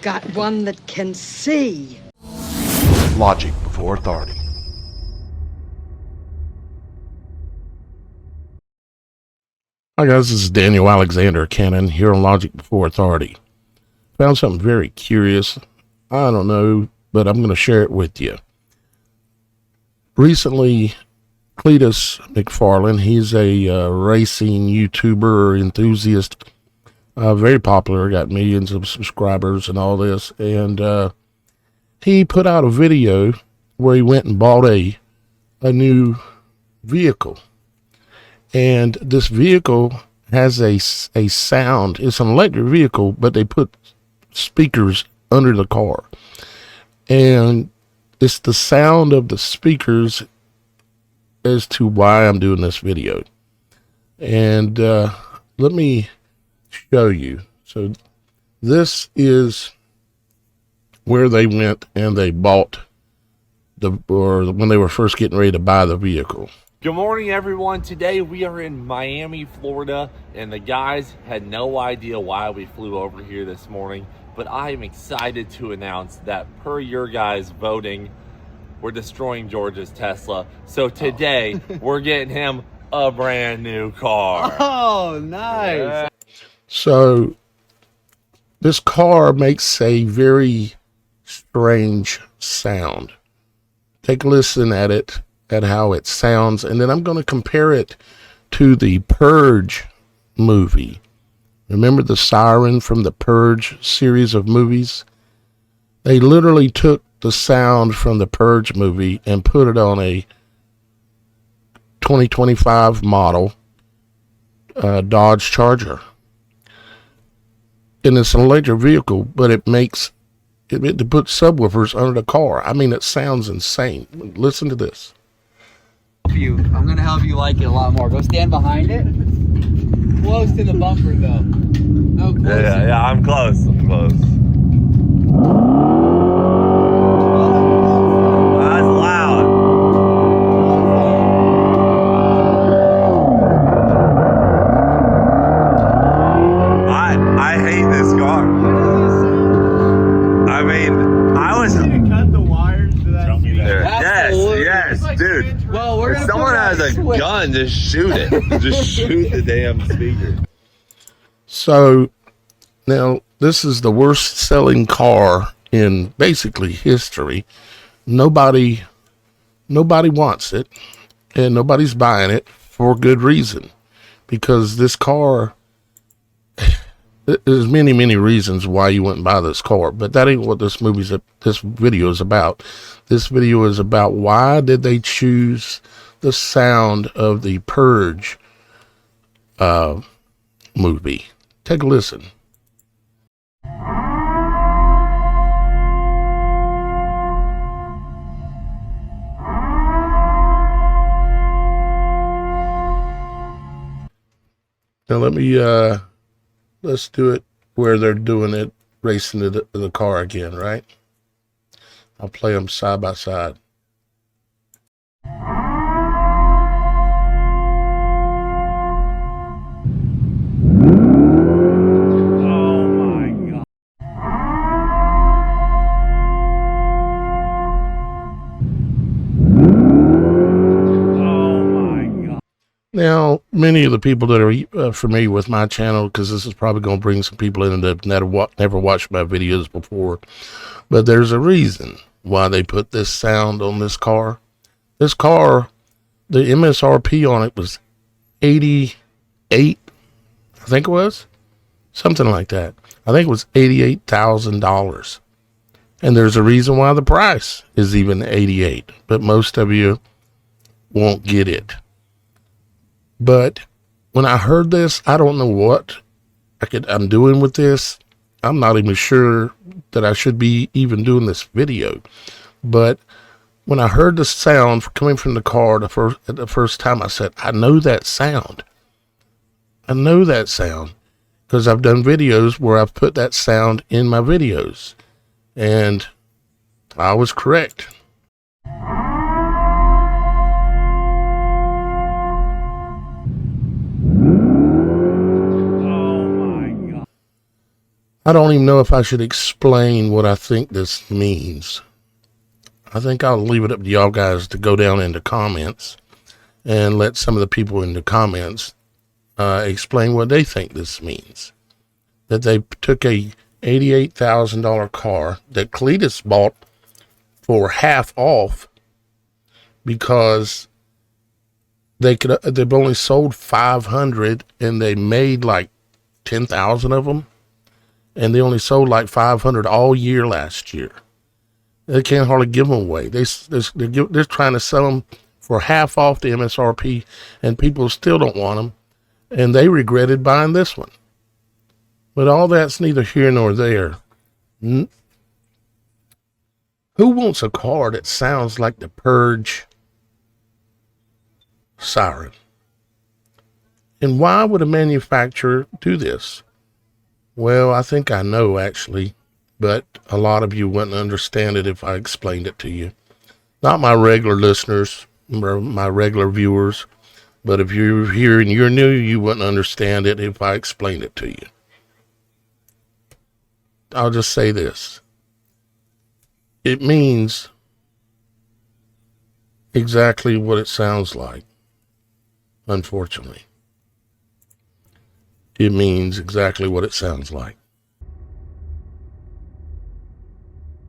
got one that can see. Logic before authority. Hi guys, this is Daniel Alexander Cannon here on Logic Before Authority. Found something very curious. I don't know, but I'm going to share it with you. Recently, Cletus McFarlane, he's a racing YouTuber enthusiast, very popular, got millions of subscribers and all this, and he put out a video where he went and bought a new vehicle. And this vehicle has a sound. It's an electric vehicle, but they put speakers under the car. And it's the sound of the speakers as to why I'm doing this video. And let me show you. So this is where they went and they bought when they were first getting ready to buy the vehicle. Good morning, everyone. Today we are in Miami, Florida, and the guys had no idea why we flew over here this morning, but I am excited to announce that per your guys' voting, we're destroying George's Tesla. So today we're getting him a brand new car. Oh, nice. Yeah. So this car makes a very strange sound. Take a listen at it, at how it sounds, and then I'm going to compare it to the Purge movie. Remember the siren from the Purge series of movies? They literally took the sound from the Purge movie and put it on a 2025 model Dodge Charger. And it's an electric vehicle, but it puts subwoofers under the car. I mean, it sounds insane. Listen to this. I'm gonna help you like it a lot more. Go stand behind it. Close to the bumper though. No, close. Yeah, I'm close. That's loud. I hate this car. I mean, I was. Cut the wires to that. Yes, dude. Well, we're If someone has a gun, just shoot it. Just shoot the damn speaker. So now this is the worst selling car in basically history. Nobody wants it, and nobody's buying it for good reason, because this car, there's many reasons why you wouldn't buy this car, but that ain't what this video is about. This video is about why did they choose the sound of the Purge movie. Take a listen. Now let's do it where they're doing it, racing the car again, right? I'll play them side by side. Oh my God. Oh my God. Now, many of the people that are familiar with my channel, because this is probably going to bring some people in that never watched my videos before, but there's a reason why they put this sound on this car. This car, the MSRP on it was $88, I think it was, something like that. I think it was $88,000, and there's a reason why the price is even $88, but most of you won't get it. But when I heard this, I don't know what I'm doing with this. I'm not even sure that I should be even doing this video. But when I heard the sound coming from the car the first time, I said, I know that sound. I know that sound because I've done videos where I've put that sound in my videos. And I was correct. I don't even know if I should explain what I think this means. I think I'll leave it up to y'all guys to go down into comments and let some of the people in the comments explain what they think this means. That they took a $88,000 car that Cletus bought for half off because they've only sold 500 and they made like 10,000 of them, and they only sold like 500 all year last year. They can't hardly give them away. They're trying to sell them for half off the MSRP, and people still don't want them, and they regretted buying this one. But all that's neither here nor there. Who wants a car that sounds like the Purge siren? And why would a manufacturer do this? Well, I think I know, actually, but a lot of you wouldn't understand it if I explained it to you. Not my regular listeners, my regular viewers, but if you're here and you're new, you wouldn't understand it if I explained it to you. I'll just say this. It means exactly what it sounds like, unfortunately. It means exactly what it sounds like.